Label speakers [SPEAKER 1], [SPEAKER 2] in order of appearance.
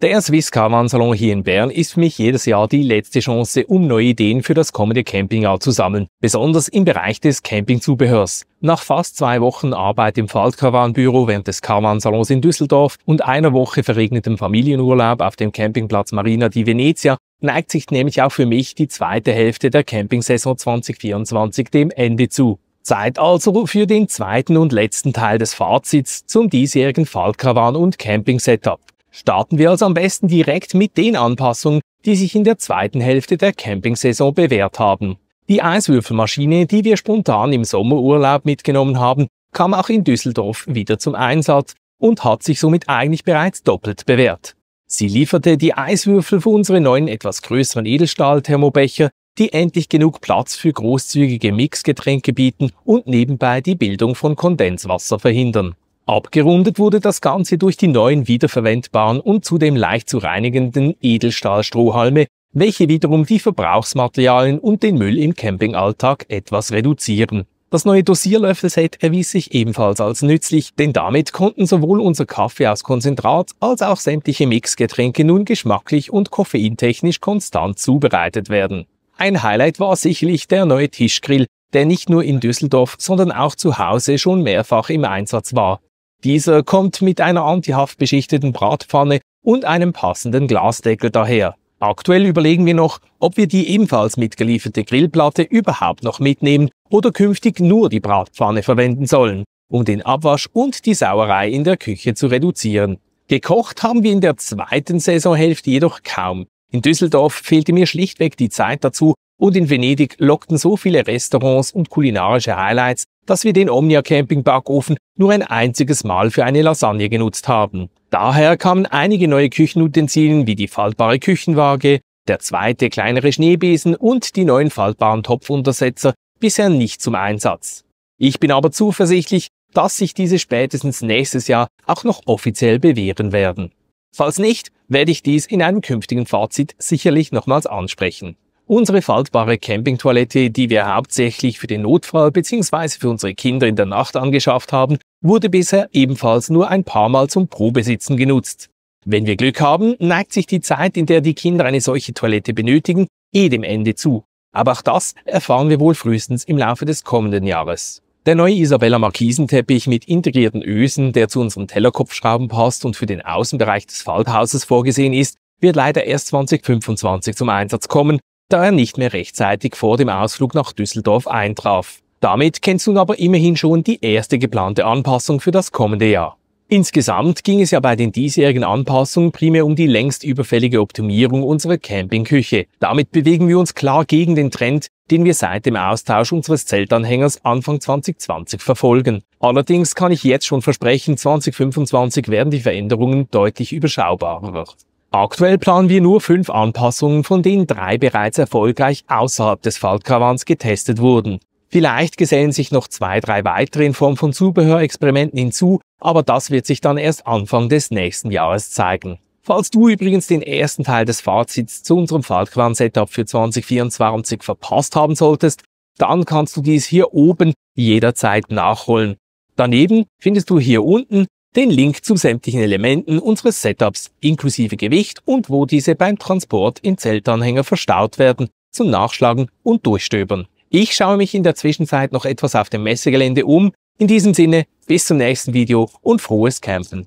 [SPEAKER 1] Der Swiss Caravan Salon hier in Bern ist für mich jedes Jahr die letzte Chance, um neue Ideen für das kommende Campingjahr zu sammeln, besonders im Bereich des Campingzubehörs. Nach fast 2 Wochen Arbeit im Faltcaravan-Büro während des Caravan Salons in Düsseldorf und einer Woche verregnetem Familienurlaub auf dem Campingplatz Marina di Venezia neigt sich nämlich auch für mich die zweite Hälfte der Campingsaison 2024 dem Ende zu. Zeit also für den zweiten und letzten Teil des Fazits zum diesjährigen Faltcaravan- und Camping-Setup. Starten wir also am besten direkt mit den Anpassungen, die sich in der zweiten Hälfte der Campingsaison bewährt haben. Die Eiswürfelmaschine, die wir spontan im Sommerurlaub mitgenommen haben, kam auch in Düsseldorf wieder zum Einsatz und hat sich somit eigentlich bereits doppelt bewährt. Sie lieferte die Eiswürfel für unsere neuen etwas größeren Edelstahl-Thermobecher, die endlich genug Platz für großzügige Mixgetränke bieten und nebenbei die Bildung von Kondenswasser verhindern. Abgerundet wurde das Ganze durch die neuen wiederverwendbaren und zudem leicht zu reinigenden Edelstahlstrohhalme, welche wiederum die Verbrauchsmaterialien und den Müll im Campingalltag etwas reduzieren. Das neue Dosierlöffelset erwies sich ebenfalls als nützlich, denn damit konnten sowohl unser Kaffee aus Konzentrat als auch sämtliche Mixgetränke nun geschmacklich und koffeintechnisch konstant zubereitet werden. Ein Highlight war sicherlich der neue Tischgrill, der nicht nur in Düsseldorf, sondern auch zu Hause schon mehrfach im Einsatz war. Dieser kommt mit einer antihaftbeschichteten Bratpfanne und einem passenden Glasdeckel daher. Aktuell überlegen wir noch, ob wir die ebenfalls mitgelieferte Grillplatte überhaupt noch mitnehmen oder künftig nur die Bratpfanne verwenden sollen, um den Abwasch und die Sauerei in der Küche zu reduzieren. Gekocht haben wir in der zweiten Saisonhälfte jedoch kaum. In Düsseldorf fehlte mir schlichtweg die Zeit dazu und in Venedig lockten so viele Restaurants und kulinarische Highlights, dass wir den Omnia Camping Backofen nur ein einziges Mal für eine Lasagne genutzt haben. Daher kamen einige neue Küchenutensilien wie die faltbare Küchenwaage, der zweite kleinere Schneebesen und die neuen faltbaren Topfuntersetzer bisher nicht zum Einsatz. Ich bin aber zuversichtlich, dass sich diese spätestens nächstes Jahr auch noch offiziell bewähren werden. Falls nicht, werde ich dies in einem künftigen Fazit sicherlich nochmals ansprechen. Unsere faltbare Campingtoilette, die wir hauptsächlich für den Notfall bzw. für unsere Kinder in der Nacht angeschafft haben, wurde bisher ebenfalls nur ein paar Mal zum Probesitzen genutzt. Wenn wir Glück haben, neigt sich die Zeit, in der die Kinder eine solche Toilette benötigen, dem Ende zu. Aber auch das erfahren wir wohl frühestens im Laufe des kommenden Jahres. Der neue Isabella Markisenteppich mit integrierten Ösen, der zu unseren Tellerkopfschrauben passt und für den Außenbereich des Falthauses vorgesehen ist, wird leider erst 2025 zum Einsatz kommen, da er nicht mehr rechtzeitig vor dem Ausflug nach Düsseldorf eintraf. Damit kennst du nun aber immerhin schon die erste geplante Anpassung für das kommende Jahr. Insgesamt ging es ja bei den diesjährigen Anpassungen primär um die längst überfällige Optimierung unserer Campingküche. Damit bewegen wir uns klar gegen den Trend, den wir seit dem Austausch unseres Zeltanhängers Anfang 2020 verfolgen. Allerdings kann ich jetzt schon versprechen, 2025 werden die Veränderungen deutlich überschaubarer. Aktuell planen wir nur 5 Anpassungen, von denen 3 bereits erfolgreich außerhalb des Faltcaravans getestet wurden. Vielleicht gesellen sich noch 2, 3 weitere in Form von Zubehörexperimenten hinzu, aber das wird sich dann erst Anfang des nächsten Jahres zeigen. Falls du übrigens den ersten Teil des Fazits zu unserem Faltcaravan-Setup für 2024 verpasst haben solltest, dann kannst du dies hier oben jederzeit nachholen. Daneben findest du hier unten den Link zu sämtlichen Elementen unseres Setups inklusive Gewicht und wo diese beim Transport in Zeltanhänger verstaut werden, zum Nachschlagen und Durchstöbern. Ich schaue mich in der Zwischenzeit noch etwas auf dem Messegelände um. In diesem Sinne, bis zum nächsten Video und frohes Campen!